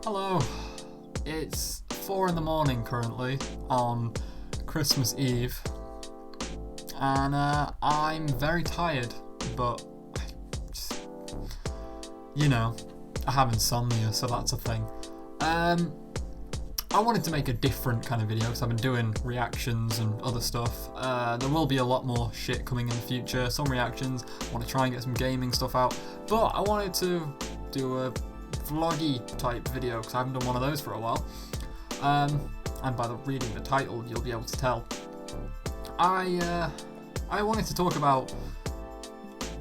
Hello, it's 4 in the morning currently on Christmas Eve, and I'm very tired, but I have insomnia, so that's a thing. I wanted to make a different kind of video because I've been doing reactions and other stuff. There will be a lot more shit coming in the future, some reactions. I want to try and get some gaming stuff out, but I wanted to do a vloggy type video because I haven't done one of those for a while. And by reading the title, you'll be able to tell. I wanted to talk about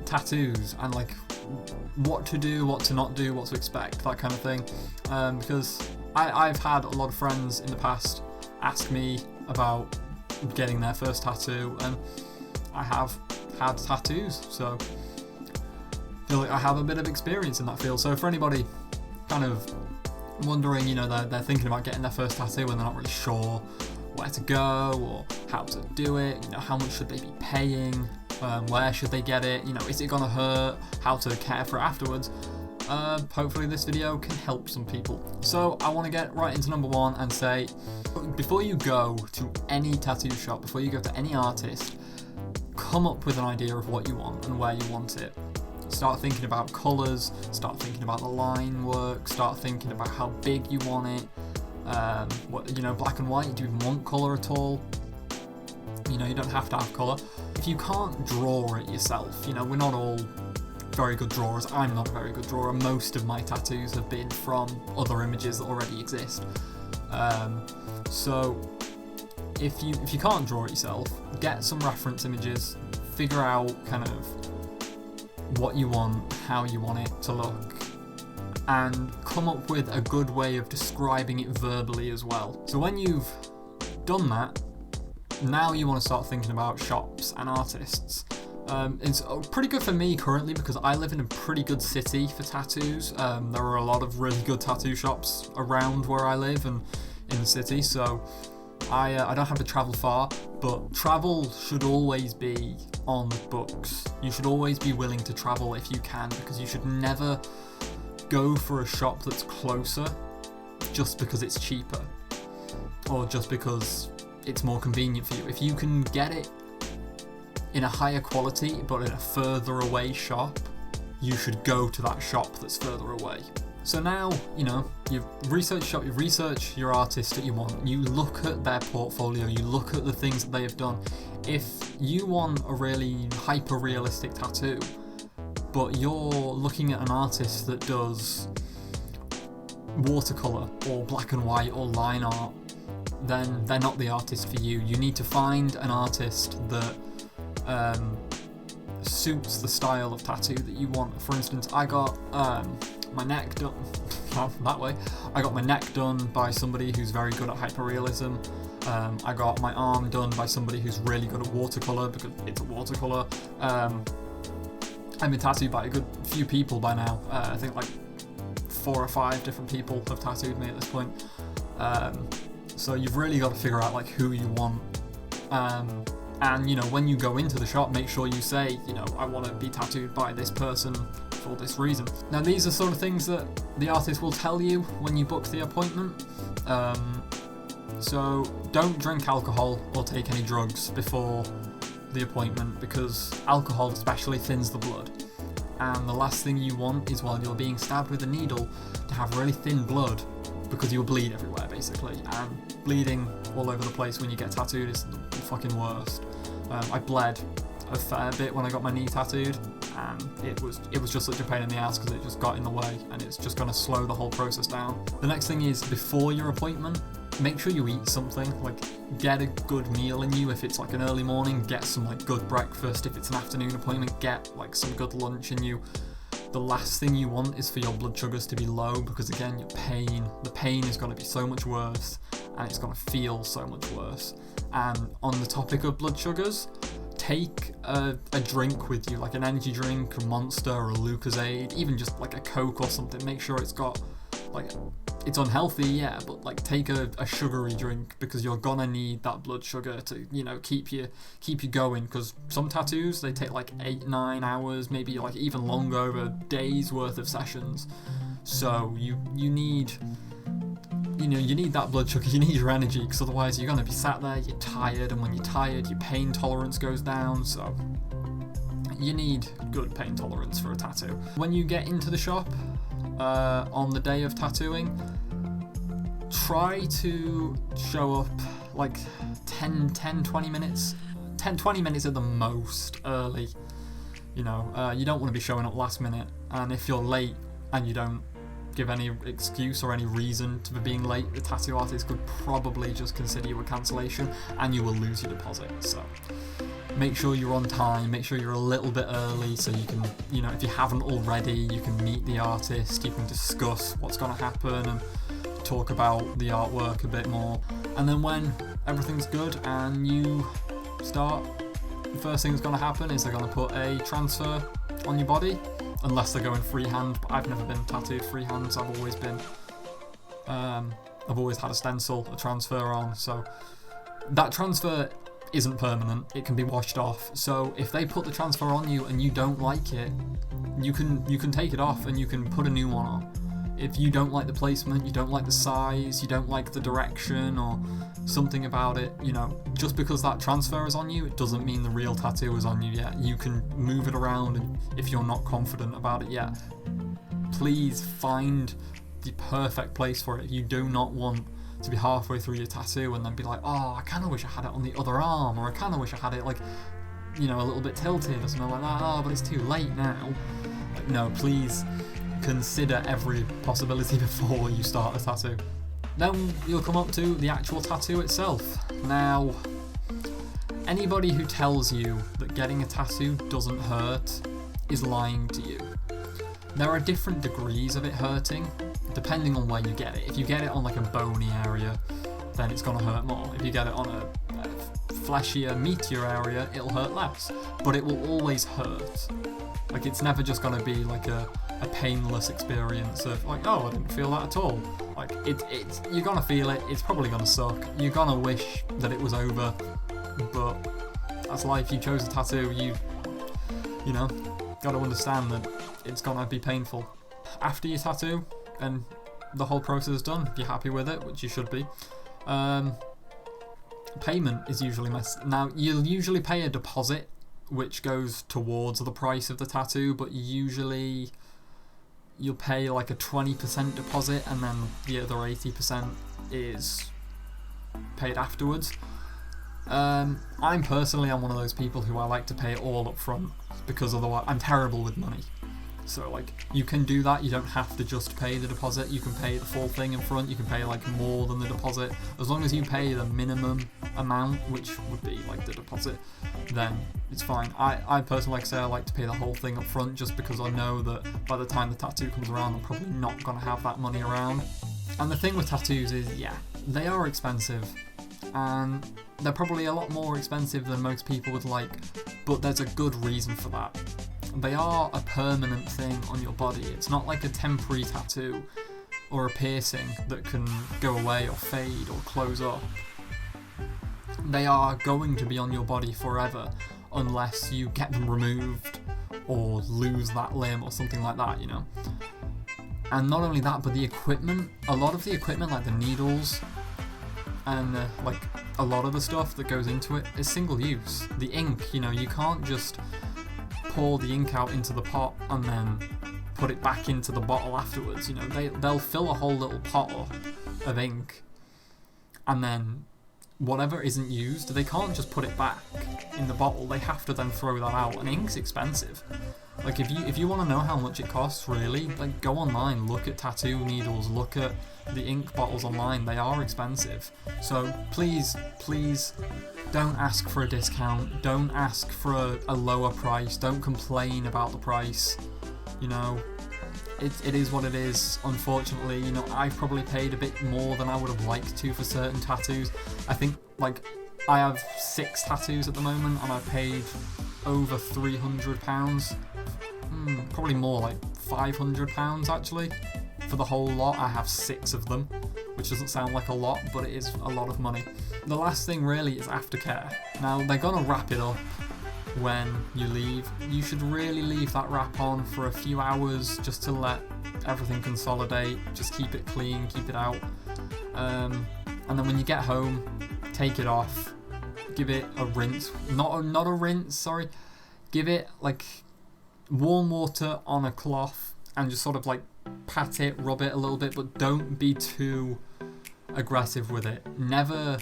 tattoos and like what to do, what to not do, what to expect, that kind of thing. Because I've had a lot of friends in the past ask me about getting their first tattoo, and I have had tattoos, so I feel like I have a bit of experience in that field. So for anybody kind of wondering, they're thinking about getting their first tattoo and they're not really sure where to go or how to do it, how much should they be paying, where should they get it, is it gonna hurt, how to care for it afterwards. Hopefully this video can help some people. So I want to get right into number one and say, before you go to any tattoo shop, before you go to any artist, come up with an idea of what you want and where you want it. Start thinking about colours, start thinking about the line work, start thinking about how big you want it, black and white, do you even want colour at all? You don't have to have colour. If you can't draw it yourself, we're not all very good drawers. I'm not a very good drawer. Most of my tattoos have been from other images that already exist. So if you can't draw it yourself, get some reference images, figure out kind of what you want, how you want it to look, and come up with a good way of describing it verbally as well. So when you've done that, now you want to start thinking about shops and artists. It's pretty good for me currently because I live in a pretty good city for tattoos. There are a lot of really good tattoo shops around where I live and in the city, so I don't have to travel far, but travel should always be on the books. You should always be willing to travel if you can, because you should never go for a shop that's closer just because it's cheaper or just because it's more convenient for you. If you can get it in a higher quality but in a further away shop, you should go to that shop that's further away. So now, you've researched shop, you've researched your artist that you want, you look at their portfolio, you look at the things that they have done. If you want a really hyper-realistic tattoo, but you're looking at an artist that does watercolour or black and white or line art, then they're not the artist for you. You need to find an artist that suits the style of tattoo that you want. For instance, I got my neck done that way. I got my neck done by somebody who's very good at hyperrealism. I got my arm done by somebody who's really good at watercolor because it's a watercolor. I've been tattooed by a good few people by now. I think like 4 or 5 different people have tattooed me at this point. So you've really got to figure out like who you want. And when you go into the shop, make sure you say, I want to be tattooed by this person for this reason. Now these are sort of things that the artist will tell you when you book the appointment. So don't drink alcohol or take any drugs before the appointment, because alcohol especially thins the blood. And the last thing you want is, while you're being stabbed with a needle, to have really thin blood, because you'll bleed everywhere basically, and bleeding all over the place when you get tattooed is the fucking worst. I bled a fair bit when I got my knee tattooed, and it was just such a pain in the ass because it just got in the way, and it's just going to slow the whole process down. The next thing is, before your appointment, make sure you eat something, like get a good meal in you. If it's like an early morning, get some like good breakfast. If it's an afternoon appointment, get like some good lunch in you. The last thing you want is for your blood sugars to be low, because again, the pain is going to be so much worse, and it's going to feel so much worse. And on the topic of blood sugars, take a drink with you, like an energy drink, a Monster or a Lucozade, even just like a Coke or something. Make sure it's got like, it's unhealthy, yeah, but like take a sugary drink, because you're gonna need that blood sugar to keep you going, because some tattoos, they take like 8-9 hours, maybe like even longer, over days worth of sessions. So you need you know, you need that blood sugar, you need your energy, because otherwise you're going to be sat there, you're tired, and when you're tired, your pain tolerance goes down, so you need good pain tolerance for a tattoo. When you get into the shop on the day of tattooing, try to show up like 20 minutes at the most early. You know, you don't want to be showing up last minute, and if you're late and you don't give any excuse or any reason for being late, the tattoo artist could probably just consider you a cancellation and you will lose your deposit. So make sure you're on time, make sure you're a little bit early so you can, you know, if you haven't already, you can meet the artist, you can discuss what's going to happen and talk about the artwork a bit more. And then when everything's good and you start, the first thing that's going to happen is they're going to put a transfer on your body, unless they're going freehand. But I've never been tattooed freehand, so I've always had a stencil, a transfer on, so that transfer isn't permanent, it can be washed off. So if they put the transfer on you and you don't like it, you can take it off and you can put a new one on. If you don't like the placement, you don't like the size, you don't like the direction or something about it, you know, just because that transfer is on you, it doesn't mean the real tattoo is on you yet. You can move it around, and if you're not confident about it yet, please find the perfect place for it. You do not want to be halfway through your tattoo and then be like, oh, I kind of wish I had it on the other arm, or I kind of wish I had it like, you know, a little bit tilted or something like that. Oh, but it's too late now. Like, no, please consider every possibility before you start a tattoo. Then you'll come up to the actual tattoo itself. Now, anybody who tells you that getting a tattoo doesn't hurt is lying to you. There are different degrees of it hurting, depending on where you get it. If you get it on like a bony area, then it's going to hurt more. If you get it on a fleshier, meatier area, it'll hurt less. But it will always hurt. Like, it's never just going to be like a painless experience of like, oh, I didn't feel that at all. Like, it's you're going to feel it, it's probably going to suck. You're going to wish that it was over, but that's life. You chose a tattoo, you know, got to understand that it's going to be painful. After your tattoo and the whole process is done, if you're happy with it, which you should be, payment is usually now you'll usually pay a deposit which goes towards the price of the tattoo, but usually you'll pay like a 20% deposit and then the other 80% is paid afterwards. I'm one of those people who I like to pay it all up front, because otherwise I'm terrible with money. So like, you can do that, you don't have to just pay the deposit, you can pay the full thing in front, you can pay like more than the deposit. As long as you pay the minimum amount, which would be like the deposit, then it's fine. I personally, like I say, I like to pay the whole thing up front, just because I know that by the time the tattoo comes around, I'm probably not going to have that money around. And the thing with tattoos is, yeah, they are expensive, and they're probably a lot more expensive than most people would like, but there's a good reason for that. They are a permanent thing on your body. It's not like a temporary tattoo or a piercing that can go away or fade or close up. They are going to be on your body forever unless you get them removed or lose that limb or something like that, you know. And not only that, but the equipment, a lot of the equipment, like the needles and like a lot of the stuff that goes into it, is single use. The ink, you know, you can't just pour the ink out into the pot and then put it back into the bottle afterwards. You know, they'll fill a whole little pot of ink, and then whatever isn't used, they can't just put it back in the bottle. They have to then throw that out, and ink's expensive. Like, if you want to know how much it costs, really, like, go online, look at tattoo needles, look at the ink bottles online. They are expensive. So please don't ask for a discount, don't ask for a lower price, don't complain about the price. You know, it is what it is, unfortunately. You know, I've probably paid a bit more than I would have liked to for certain tattoos. I think, like, I have 6 tattoos at the moment, and I've paid over £300. Probably more, like £500 actually. For the whole lot, I have 6 of them, which doesn't sound like a lot, but it is a lot of money. The last thing really is aftercare. Now, they're gonna wrap it up when you leave. You should really leave that wrap on for a few hours, just to let everything consolidate, just keep it clean, keep it out. And then when you get home, take it off, give it a rinse, not a rinse, sorry, give it like warm water on a cloth and just sort of like pat it, rub it a little bit, but don't be too aggressive with it. Never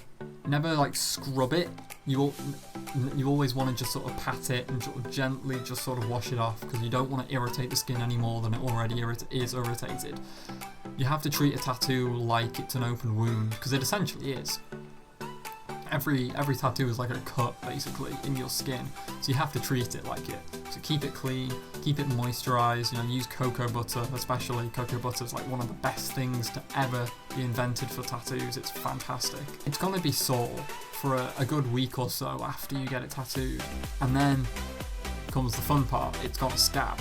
like scrub it. You always want to just sort of pat it and sort of gently just sort of wash it off, because you don't want to irritate the skin any more than it already is irritated. You have to treat a tattoo like it's an open wound, because it essentially is. Every tattoo is like a cut basically in your skin, so you have to treat it like it. So keep it clean, keep it moisturized, use cocoa butter, especially. Cocoa butter is like one of the best things to ever be invented for tattoos. It's fantastic. It's gonna be sore for a good week or so after you get it tattooed, and then comes the fun part. It's got a scab.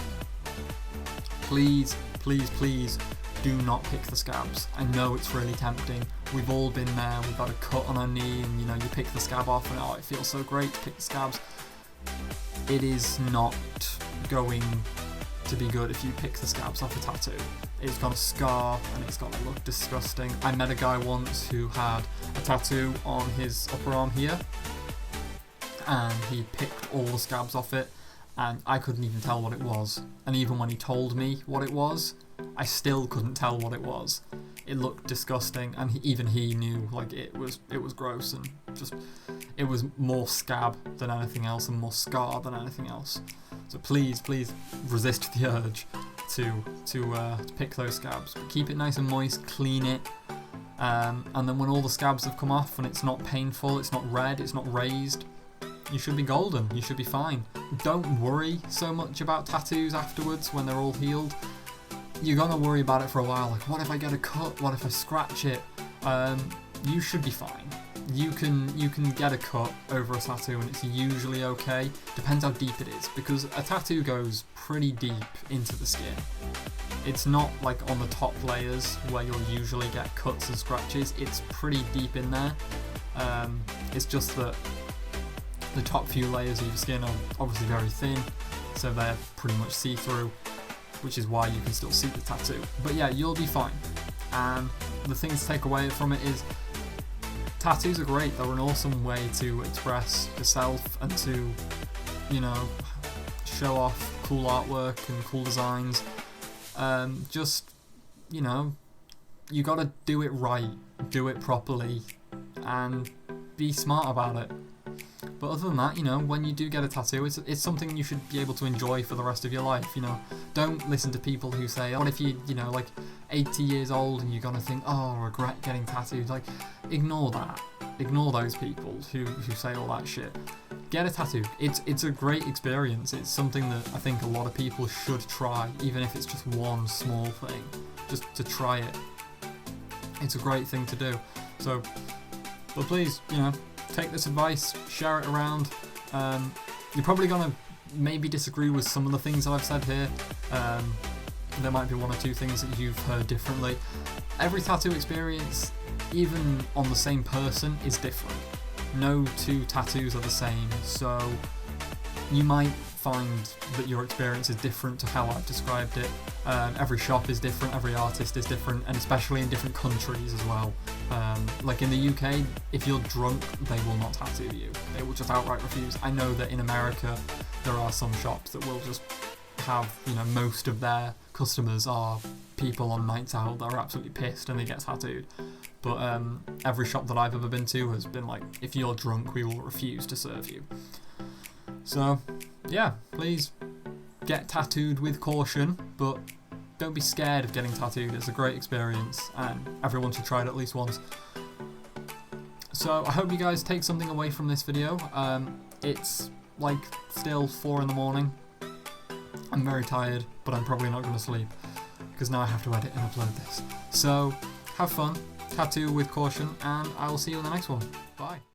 Please, please, please do not pick the scabs. I know it's really tempting. We've all been there. We've got a cut on our knee and you pick the scab off and it feels so great to pick the scabs. It is not going to be good if you pick the scabs off a tattoo. It's got a scar and it's going to look disgusting. I met a guy once who had a tattoo on his upper arm here, and he picked all the scabs off it, and I couldn't even tell what it was. And even when he told me what it was, I still couldn't tell what it was. It looked disgusting, and even he knew it was gross, and just it was more scab than anything else and more scar than anything else. So please resist the urge to pick those scabs. But keep it nice and moist, clean it, and then when all the scabs have come off and it's not painful, it's not red, it's not raised, you should be golden. You should be fine. Don't worry so much about tattoos afterwards when they're all healed. You're gonna worry about it for a while, like what if I get a cut, what if I scratch it? You should be fine. You can get a cut over a tattoo and it's usually okay. Depends how deep it is, because a tattoo goes pretty deep into the skin. It's not like on the top layers where you'll usually get cuts and scratches. It's pretty deep in there. It's just that the top few layers of your skin are obviously very thin, so they're pretty much see-through, which is why you can still see the tattoo. But yeah, you'll be fine. And the thing to take away from it is tattoos are great. They're an awesome way to express yourself and to, show off cool artwork and cool designs. You gotta do it right, do it properly, and be smart about it. But other than that, when you do get a tattoo, it's something you should be able to enjoy for the rest of your life. Don't listen to people who say, what if you 80 years old and you're gonna think, oh, I regret getting tattooed. Ignore that. Ignore those people who say all that shit. Get a tattoo. It's a great experience. It's something that I think a lot of people should try, even if it's just one small thing, just to try it. It's a great thing to do. So, but please, take this advice, share it around. You're probably gonna maybe disagree with some of the things that I've said here. There might be one or two things that you've heard differently. Every tattoo experience, even on the same person, is different. No two tattoos are the same, so you might find that your experience is different to how I've described it. Every shop is different, every artist is different, and especially in different countries as well. Like in the UK, if you're drunk, they will not tattoo you. They will just outright refuse. I know that in America, there are some shops that will just have, most of their customers are people on nights out that are absolutely pissed and they get tattooed. But every shop that I've ever been to has been like, if you're drunk, we will refuse to serve you. So, yeah, please get tattooed with caution, but don't be scared of getting tattooed. It's a great experience and everyone should try it at least once. So I hope you guys take something away from this video. It's still 4 in the morning. I'm very tired, but I'm probably not going to sleep because now I have to edit and upload this. So have fun, tattoo with caution, and I will see you in the next one.